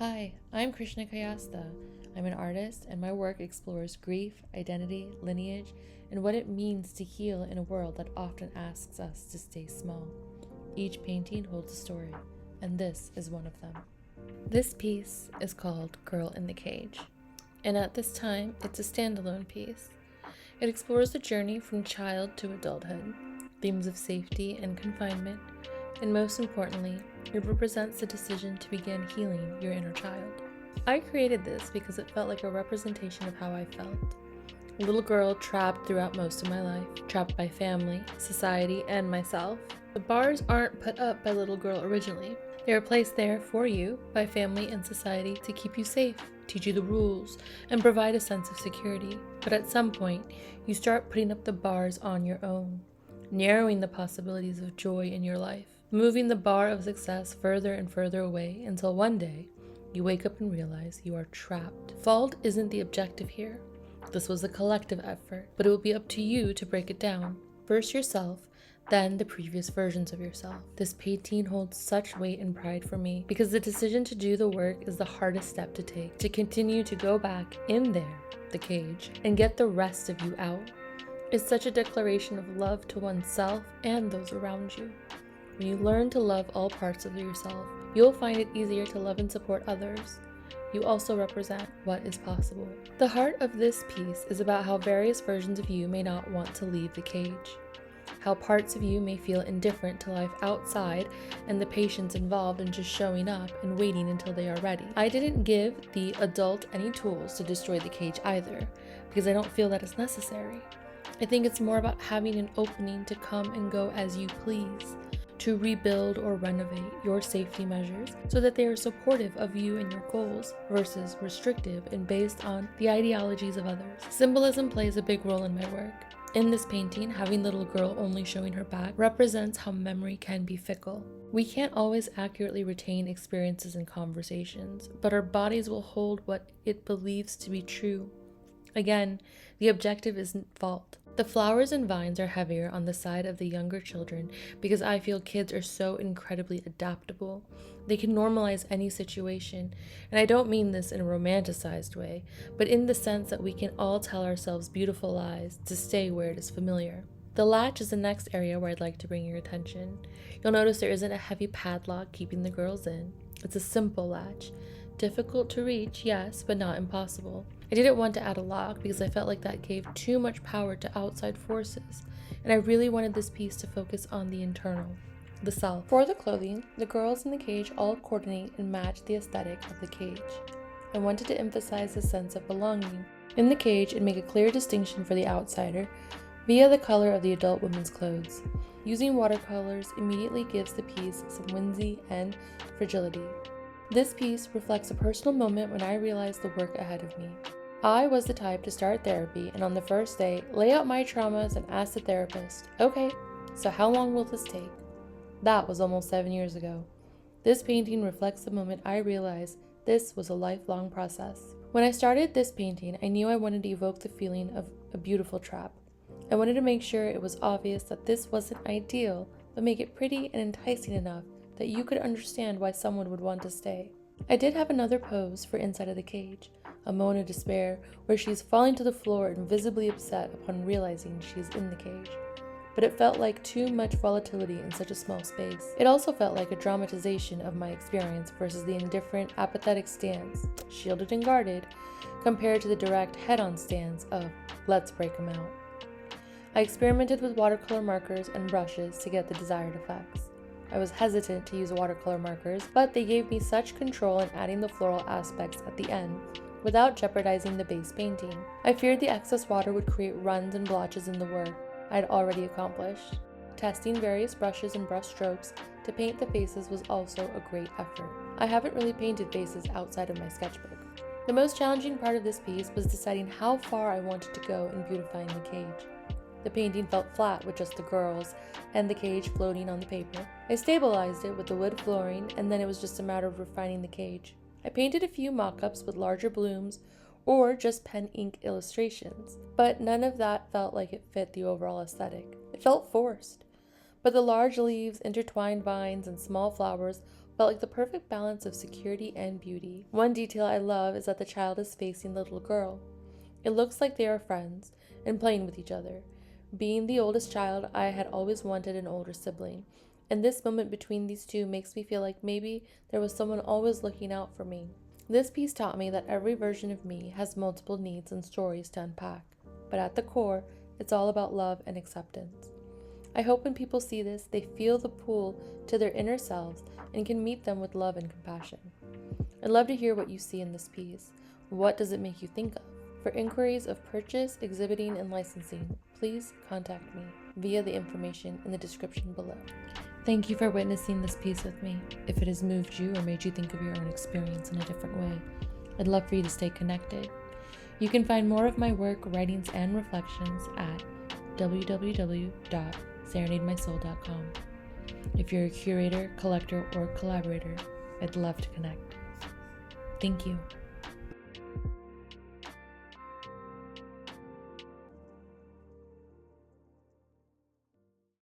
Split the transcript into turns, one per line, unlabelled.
Hi, I'm Krishna Kayastha. I'm an artist, and my work explores grief, identity, lineage, and what it means to heal in a world that often asks us to stay small. Each painting holds a story, and this is one of them. This piece is called Girl in the Cage, and at this time, it's a standalone piece. It explores the journey from child to adulthood, themes of safety and confinement, and most importantly, it represents the decision to begin healing your inner child. I created this because it felt like a representation of how I felt. A little girl trapped throughout most of my life, trapped by family, society, and myself. The bars aren't put up by little girl originally. They are placed there for you by family and society to keep you safe, teach you the rules, and provide a sense of security. But at some point, you start putting up the bars on your own, narrowing the possibilities of joy in your life, moving the bar of success further and further away until one day, you wake up and realize you are trapped. Fault isn't the objective here. This was a collective effort, but it will be up to you to break it down. First yourself, then the previous versions of yourself. This painting holds such weight and pride for me because the decision to do the work is the hardest step to take, to continue to go back in there, the cage, and get the rest of you out. It's such a declaration of love to oneself and those around you. When you learn to love all parts of yourself, you'll find it easier to love and support others. You also represent what is possible. The heart of this piece is about how various versions of you may not want to leave the cage, how parts of you may feel indifferent to life outside and the patience involved in just showing up and waiting until they are ready. I didn't give the adult any tools to destroy the cage either, because I don't feel that is necessary. I think it's more about having an opening to come and go as you please, to rebuild or renovate your safety measures so that they are supportive of you and your goals versus restrictive and based on the ideologies of others. Symbolism plays a big role in my work. In this painting, having little girl only showing her back represents how memory can be fickle. We can't always accurately retain experiences and conversations, but our bodies will hold what it believes to be true. Again, the objective isn't fault. The flowers and vines are heavier on the side of the younger children because I feel kids are so incredibly adaptable. They can normalize any situation, and I don't mean this in a romanticized way, but in the sense that we can all tell ourselves beautiful lies to stay where it is familiar. The latch is the next area where I'd like to bring your attention. You'll notice there isn't a heavy padlock keeping the girls in. It's a simple latch. Difficult to reach, yes, but not impossible. I didn't want to add a lock because I felt like that gave too much power to outside forces, and I really wanted this piece to focus on the internal, the self. For the clothing, the girls in the cage all coordinate and match the aesthetic of the cage. I wanted to emphasize the sense of belonging in the cage and make a clear distinction for the outsider via the color of the adult women's clothes. Using watercolors immediately gives the piece some whimsy and fragility. This piece reflects a personal moment when I realized the work ahead of me. I was the type to start therapy and on the first day, lay out my traumas and ask the therapist, okay, so how long will this take? That was almost 7 years ago. This painting reflects the moment I realized this was a lifelong process. When I started this painting, I knew I wanted to evoke the feeling of a beautiful trap. I wanted to make sure it was obvious that this wasn't ideal, but make it pretty and enticing enough that you could understand why someone would want to stay. I did have another pose for inside of the cage, a moment of despair where she is falling to the floor and visibly upset upon realizing she is in the cage. But it felt like too much volatility in such a small space. It also felt like a dramatization of my experience versus the indifferent, apathetic stance, shielded and guarded, compared to the direct head-on stance of, let's break them out. I experimented with watercolor markers and brushes to get the desired effects. I was hesitant to use watercolor markers, but they gave me such control in adding the floral aspects at the end, without jeopardizing the base painting. I feared the excess water would create runs and blotches in the work I had already accomplished. Testing various brushes and brush strokes to paint the faces was also a great effort. I haven't really painted faces outside of my sketchbook. The most challenging part of this piece was deciding how far I wanted to go in beautifying the cage. The painting felt flat with just the girls and the cage floating on the paper. I stabilized it with the wood flooring, and then it was just a matter of refining the cage. I painted a few mock-ups with larger blooms or just pen ink illustrations, but none of that felt like it fit the overall aesthetic. It felt forced. But the large leaves, intertwined vines, and small flowers felt like the perfect balance of security and beauty. One detail I love is that the child is facing the little girl. It looks like they are friends and playing with each other. Being the oldest child, I had always wanted an older sibling, and this moment between these two makes me feel like maybe there was someone always looking out for me. This piece taught me that every version of me has multiple needs and stories to unpack, but at the core, it's all about love and acceptance. I hope when people see this, they feel the pull to their inner selves and can meet them with love and compassion. I'd love to hear what you see in this piece. What does it make you think of? For inquiries of purchase, exhibiting, and licensing, please contact me via the information in the description below. Thank you for witnessing this piece with me. If it has moved you or made you think of your own experience in a different way, I'd love for you to stay connected. You can find more of my work, writings, and reflections at www.serenademysoul.com. If you're a curator, collector, or collaborator, I'd love to connect. Thank you.